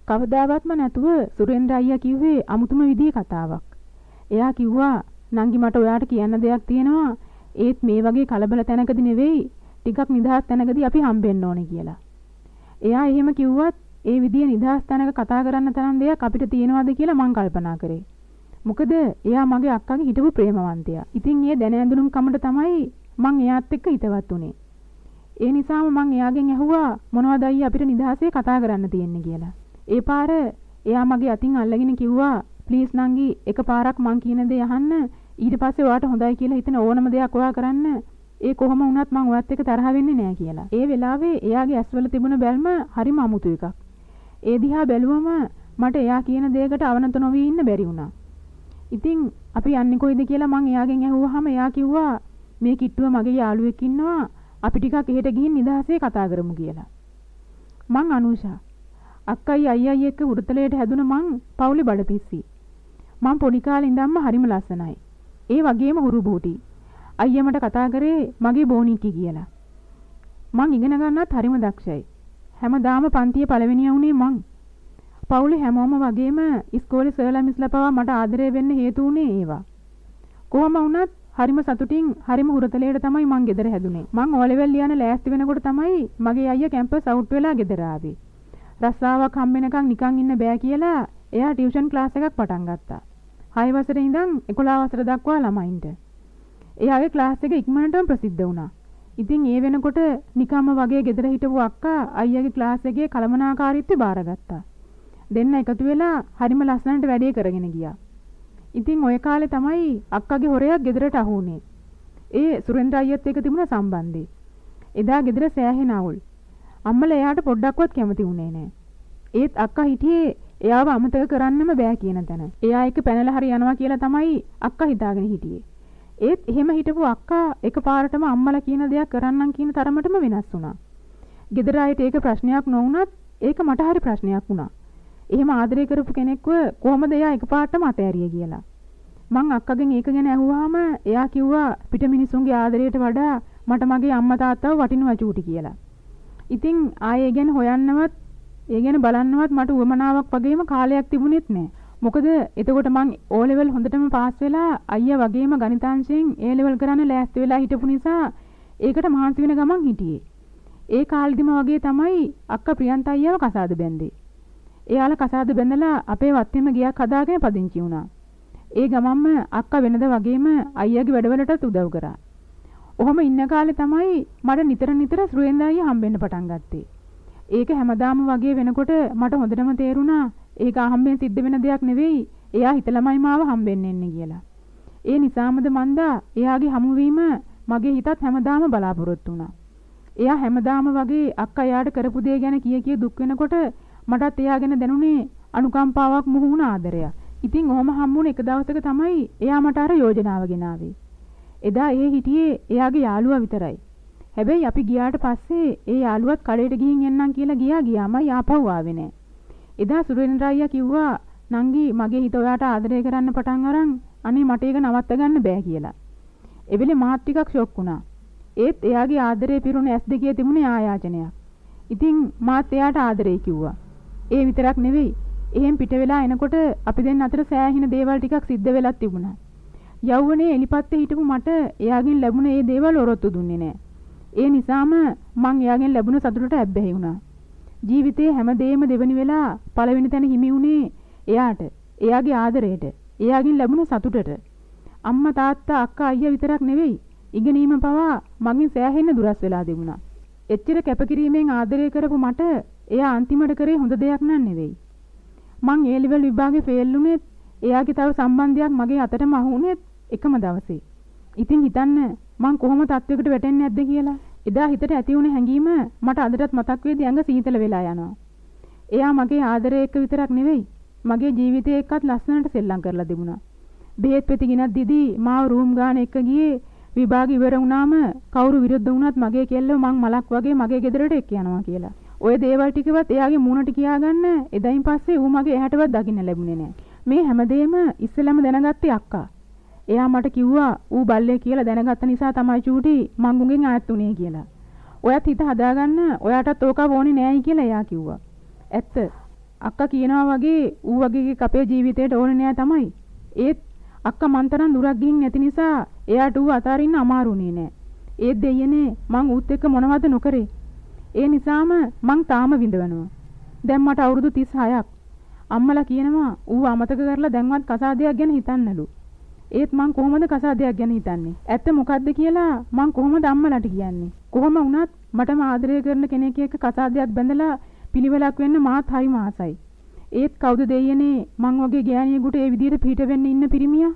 කවදාවත්ම නැතුව සුරේන්ද්‍ර අයියා කිව්වේ අමුතුම විදිහේ කතාවක්. එයා කිව්වා නංගි මට ඔයාට කියන්න දෙයක් තියෙනවා. ඒත් මේ වගේ කලබල තැනකදී නෙවෙයි ටිකක් නිදහස් තැනකදී අපි හම්බෙන්න ඕනේ කියලා. එයා එහෙම කිව්වත් ඒ විදිය නිදහස් තැනක කතා කරන්න තරම් දෙයක් අපිට තියෙනවද කියලා මං කල්පනා කරේ. මොකද එයා මගේ අක්කාගේ හිටපු ප්‍රේමවන්තයා. ඉතින් ඒ දැන ඇඳුනුම් කමට තමයි මං එයාත් එක්ක හිතවත් උනේ. ඒ නිසාම මං එයාගෙන් ඇහුවා මොනවද අයියා අපිට නිදහසේ කතා කරන්න තියෙන්නේ කියලා. ඒ පාර එයා මගේ අතින් අල්ලගෙන කිව්වා ප්ලීස් නංගි එකපාරක් මං කියන දේ අහන්න ඊට පස්සේ ඔයාට හොඳයි කියලා හිතන ඕනම දෙයක් ඔයා කරන්න ඒ කොහොම වුණත් මං ඔයත් එක්ක තරහ වෙන්නේ නැහැ කියලා. ඒ වෙලාවේ එයාගේ ඇස්වල තිබුණ බැල්ම හරිම අමුතු එකක්. ඒ දිහා බැලුවම මට එයා කියන දෙයකට අවනත නොවී ඉන්න බැරි වුණා. ඉතින් අපි යන්නේ කොයිද කියලා මං එයාගෙන් ඇහුවාම එයා කිව්වා මේ කිට්ටුව මගේ යාළුවෙක් ඉන්නවා අපි ටිකක් එහෙට ගිහින් නිදහසේ කතා කරමු කියලා. මං අනුෂා අක්කයි අයියයි එක්ක හුරුතලයට හැදුන මං පවුලේ බඩපිස්සි. මං පොඩි කාලේ ඉඳන්ම හරිම ලස්සනයි. ඒ වගේම හුරු බූටි. අයියා මට කතා කරේ මගේ බෝනික්කි කියලා. මං ඉගෙන ගන්නත් හරිම දක්ෂයි. හැමදාම පන්තියේ පළවෙනියා වුණේ මං. පවුලේ හැමෝම වගේම ඉස්කෝලේ සර්ලා මිස්ලා පවා මට ආදරය වෙන්න හේතු වුණේ ඒවා. කොහොම වුණත් හරිම සතුටින් හරිම හුරුතලයට තමයි මං ගෙදර හැදුනේ. මං ඕ ලෙවල් ලියන ලෑස්ති වෙනකොට තමයි මගේ අයියා කැම්පස් අවුට් වෙලා ගෙදර ආවේ. රස්සාවක් හම්බෙනකන් නිකන් ඉන්න බෑ කියලා එයා ටියුෂන් ක්ලාස් එකක් පටන් ගත්තා. 6 වසරේ ඉඳන් 11 වසර දක්වා ළමයින්ට. එයාගේ ක්ලාස් එක ඉක්මනටම ප්‍රසිද්ධ වුණා. ඉතින් ඒ වෙනකොට නිකම්ම වගේ ගෙදර හිටපු අක්කා අයියාගේ ක්ලාස් එකේ කළමනාකාරීත්වය බාරගත්තා. දෙන්න එකතු වෙලා හරිම ලස්සනට වැඩේ කරගෙන ගියා. ඉතින් ওই කාලේ තමයි අක්කාගේ හොරයක් ගෙදරට අහු වුනේ. ඒ සුරේන්ද්‍ර අයියත් එක්ක තිබුණ සම්බන්ධය. එදා ගෙදර සෑහෙන අවුල්. අම්මලා එයාට පොඩ්ඩක්වත් කැමති වුණේ නැහැ. ඒත් අක්කා හිටියේ එයාව අමතක කරන්නම බෑ කියන තැන. එයා එක්ක පැනලා හරි යනවා කියලා තමයි අක්කා හිතාගෙන හිටියේ. ඒත් එහෙම හිටපු අක්කා එකපාරටම අම්මලා කියන දෙයක් කරන්නම් කියන තරමටම වෙනස් වුණා. ගෙදර ආයෙත් ඒක ප්‍රශ්නයක් නොවුනත් ඒක මට හරි ප්‍රශ්නයක් වුණා. එහෙම ආදරය කරපු කෙනෙක්ව කොහොමද එයා එකපාරටම අතෑරියේ කියලා. මං අක්කගෙන් ඒක ගැන ඇහුවාම එයා කිව්වා පිට මිනිසුන්ගේ ආදරයට වඩා මට මගේ අම්මා තාත්තව වටිනවා චූටි කියලා. ඉතින් ආයේ ගැන හොයන්නවත් ඒ ගැන බලන්නවත් මට උවමනාවක් වගේම කාලයක් තිබුණෙත් නෑ. මොකද එතකොට මං O level හොඳටම පාස් වෙලා අයියා වගේම ගණිතාංශයෙන් A level කරන්න ලෑස්ති වෙලා හිටපු නිසා ඒකට මහන්සි වෙන ගමන් හිටියේ. ඒ කාලෙදිම වගේ තමයි අක්කා ප්‍රියන්ත අයියාව කසාද බැන්දේ. එයාලා කසාද බැඳලා අපේ වත්තේම ගියක් හදාගෙන පදිංචි වුණා. ඒ ගමන්ම අක්කා වෙනද වගේම අයියාගේ වැඩවලටත් උදව් කරා. ඔහොම ඉන්න කාලේ තමයි මට නිතර සුරේන්ද්‍ර අයියා හම්බෙන්න පටන් ගත්තේ. ඒක හැමදාම වගේ වෙනකොට මට හොඳටම තේරුණා ඒක අහම්බෙන් සිද්ධ වෙන දෙයක් නෙවෙයි. එයා හිතලමයි මාව හම්බෙන්න එන්නේ කියලා. ඒ නිසාමද මන්දා එයාගේ හමුවීම මගේ හිතත් හැමදාම බලාපොරොත්තු වුණා. එයා හැමදාම වගේ අක්කා එයාට කරපු දේ ගැන කිය දුක් වෙනකොට මටත් එයා ගැන දැනුනේ අනුකම්පාවක් මුහුණ ආදරයක්. ඉතින් ඔහොම හම්බුන එක දවසක තමයි එයා මට අර යෝජනාව ගෙනාවේ. එදා ඒ හිටියේ එයාගේ යාළුවා විතරයි. හැබැයි අපි ගියාට පස්සේ ඒ යාළුවත් කඩේට ගිහින් එන්නම් කියලා ගියාම ආපහු ආවේ නෑ. එදා සුරේන්ද්‍ර අයියා කිව්වා නංගි මගේ හිත ඔයාට ආදරය කරන්න පටන් අරන් අනේ මට ඒක නවත්ත ගන්න බෑ කියලා. ඒ වෙලේ මාත් ටිකක් ෂොක් වුණා. ඒත් එයාගේ ආදරේ පිරුණ ඇස් දෙකේ තිබුණේ ආයාචනයක්. ඉතින් මාත් එයාට ආදරේ කිව්වා. ඒ විතරක් නෙවෙයි. එහෙන් පිට වෙලා එනකොට අපි දෙන්න අතර සෑහෙන දේවල් ටිකක් සිද්ධ වෙලක් තිබුණා. යෞවනේ එලිපත්තේ හිටපු මට එයාගෙන් ලැබුණ ඒ දේවල් ඔරොත්තු දුන්නේ නෑ. ඒ නිසාම මං එයාගෙන් ලැබුණ සතුටට ඇබ්බැහි වුණා. ජීවිතේ හැමදේම දෙවනි වෙලා පළවෙනි තැන හිමි වුණේ එයාට. එයාගේ ආදරයට. එයාගෙන් ලැබුණ සතුටට. අම්මා තාත්තා අක්කා අයියා විතරක් නෙවෙයි. ඉගෙනීම පවා මගෙන් සෑහෙන දුරස් වෙලා තිබුණා. එච්චර කැපකිරීමෙන් ආදරය කරපු මට එයා අන්තිමට කරේ හොඳ දෙයක් නන් නෙවෙයි. මං ඒ ලෙවල් විභාගේ ෆේල් වුණෙත් එයාගේ තව සම්බන්ධයක් මගේ අතටම අහු වුණෙත් එකම දවසේ. ඉතින් හිතන්න මං කොහොම තත්වයකට වැටෙන්නේ නැද්ද කියලා. එදා හිතට ඇති වුණ හැඟීම මට අදටත් මතක් වෙදී ඇඟ සීතල වෙලා යනවා. එයා මගේ ආදරය එක්ක විතරක් නෙවෙයි මගේ ජීවිතේ එක්කත් ලස්සනට සෙල්ලම් කරලා තිබුණා. බෙහෙත් පෙති ගෙනත් දීදී මාව රූම් ගාන එක ගියේ විභාග ඉවර වුණාම කවුරු විරුද්ධ වුණත් මගේ කෙල්ලව මං මලක් වගේ මගේ ගෙදරට එක්ක යනවා කියලා. ඔය දේවල් ටිකවත් එයාගේ මූණට කියාගන්න එදයින් පස්සේ ඌ මගේ ඇහැටවත් දකින්න ලැබුණේ නෑ. මේ හැමදේම ඉස්සෙල්ලාම දැනගත්තේ අක්කා. එයා මට කිව්වා ඌ බල්ලේ කියලා දැනගත්ත නිසා තමයි චූටි මං උගෙන් ආයත් උනේ කියලා. ඔයත් හිත හදාගන්න ඔයාටත් ඕක ඕනේ නෑයි කියලා එයා කිව්වා. ඇත්ත. අක්කා කියනවා වගේ ඌ වගේ එකෙක් අපේ ජීවිතේට ඕනේ නෑ තමයි. ඒත් අක්කා මන් තරම් දුරක් ගිහින් නැති නිසා එයාට ඌ අතාරින්න අමාරුුනේ නෑ. ඒත් දෙයියනේ මං ඌත් එක්ක මොනවද නොකරේ. ඒ නිසාම මං තාම විඳවනවා. දැන් මට අවුරුදු 36ක්. අම්මලා කියනවා ඌ අමතක කරලා දැන්වත් කසාදයක් ගැන හිතන්නලු. ඒත් මං කොහොමද කසාදයක් ගැන හිතන්නේ? ඇත්ත මොකද්ද කියලා මං කොහොමද අම්මලාට කියන්නේ? කොහොම වුණත් මටම ආදරය කරන කෙනෙක් එක්ක කසාදයක් බැඳලා පිළිවෙලක් වෙන්න මාත් හරි මාසයි. ඒත් කවුද දෙයියනේ මං වගේ ගෑණියෙකුට ඒ විදිහට පිට වෙන්න ඉන්න පිරිමියා?